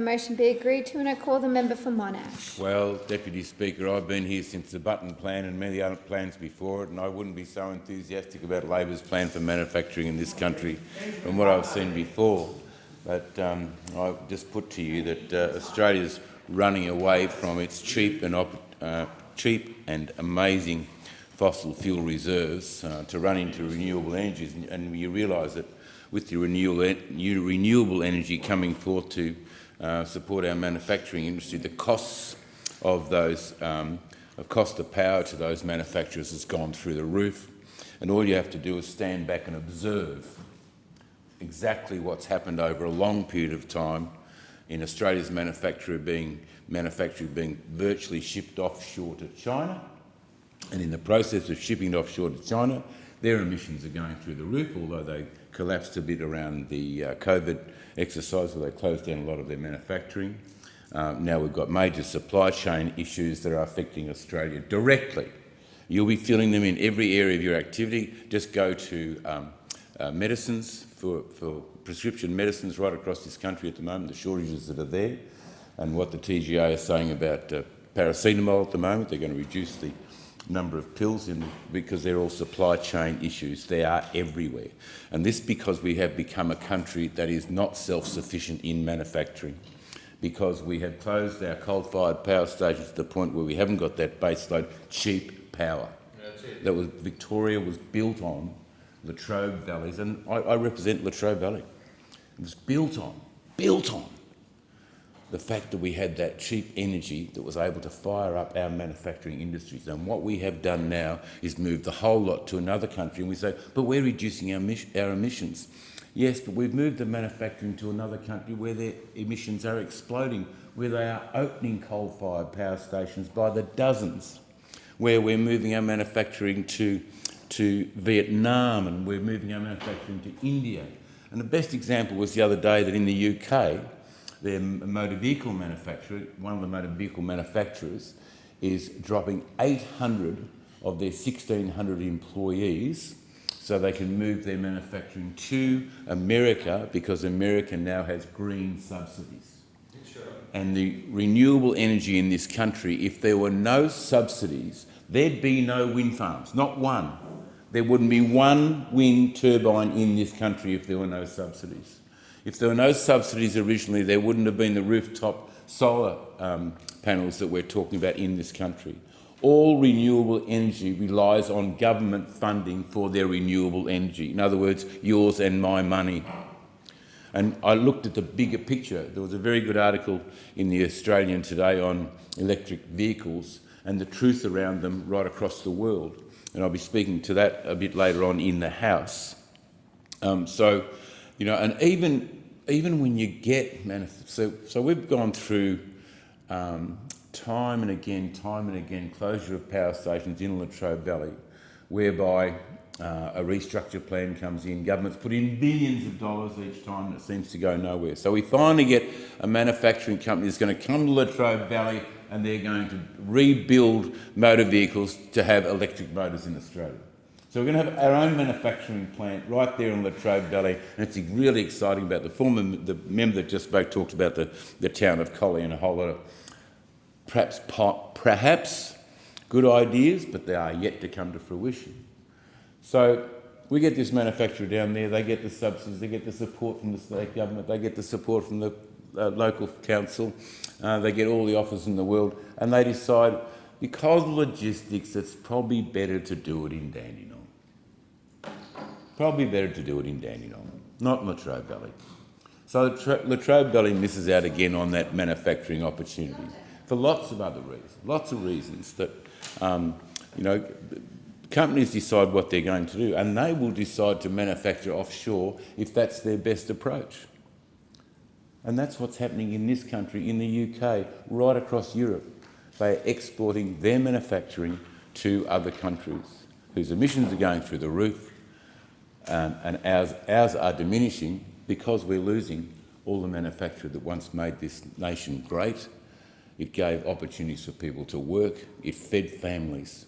Motion be agreed to, and I call the member for Monash. Well, Deputy Speaker, I've been here since the Button Plan and many other plans before it, and I wouldn't be so enthusiastic about Labor's plan for manufacturing in this country from what I've seen before. But I just put to you that Australia's running away from its cheap and amazing fossil fuel reserves to run into renewable energies, and you realise that with the renewable energy coming forth to support our manufacturing industry, the costs of those, cost of power to those manufacturers has gone through the roof, and all you have to do is stand back and observe exactly what's happened over a long period of time in Australia's manufacturing being virtually shipped offshore to China, and in the process of shipping it offshore to China, their emissions are going through the roof, although they collapsed a bit around the COVID exercise where they closed down a lot of their manufacturing. Now we've got major supply chain issues that are affecting Australia directly. You'll be feeling them in every area of your activity. Just go to medicines, for prescription medicines right across this country at the moment, the shortages that are there, and what the TGA is saying about paracetamol at the moment. They're going to reduce the number of pills because they're all supply chain issues. They are everywhere. And this because we have become a country that is not self-sufficient in manufacturing, because we have closed our coal-fired power stations to the point where we haven't got that baseload cheap power. Victoria was built on Latrobe Valleys, and I represent Latrobe Valley. It was built on the fact that we had that cheap energy that was able to fire up our manufacturing industries. And what we have done now is move the whole lot to another country, and we say, but we're reducing our emissions. Yes, but we've moved the manufacturing to another country where their emissions are exploding, where they are opening coal-fired power stations by the dozens, where we're moving our manufacturing to Vietnam, and we're moving our manufacturing to India. And the best example was the other day that in the UK, their motor vehicle manufacturer, one of the motor vehicle manufacturers, is dropping 800 of their 1,600 employees so they can move their manufacturing to America, because America now has green subsidies. Sure. And the renewable energy in this country, if there were no subsidies, there'd be no wind farms, not one. There wouldn't be one wind turbine in this country if there were no subsidies. If there were no subsidies originally, there wouldn't have been the rooftop solar panels that we're talking about in this country. All renewable energy relies on government funding for their renewable energy. In other words, yours and my money. And I looked at the bigger picture. There was a very good article in the Australian today on electric vehicles and the truth around them right across the world. And I'll be speaking to that a bit later on in the House. You know, and even when you get so we've gone through time and again closure of power stations in Latrobe Valley, whereby a restructure plan comes in. Governments put in billions of dollars each time, and it seems to go nowhere. So we finally get a manufacturing company that's going to come to Latrobe Valley, and they're going to rebuild motor vehicles to have electric motors in Australia. So we're going to have our own manufacturing plant right there in Latrobe Valley, and it's really exciting. About the member that just spoke talked about the town of Collie and a whole lot of perhaps good ideas, but they are yet to come to fruition. So we get this manufacturer down there, they get the subsidies, they get the support from the state government, they get the support from the local council, they get all the offers in the world, and they decide, because of logistics, it's probably better to do it in Dandenong. Probably better to do it in Dandenong, not Latrobe Valley. So Latrobe Valley misses out again on that manufacturing opportunity for lots of other reasons. Lots of reasons that, companies decide what they're going to do, and they will decide to manufacture offshore if that's their best approach. And that's what's happening in this country, in the UK, right across Europe. They are exporting their manufacturing to other countries whose emissions are going through the roof, and ours are diminishing because we're losing all the manufacture that once made this nation great. It gave opportunities for people to work, it fed families,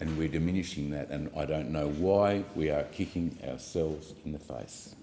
and we're diminishing that, and I don't know why we are kicking ourselves in the face.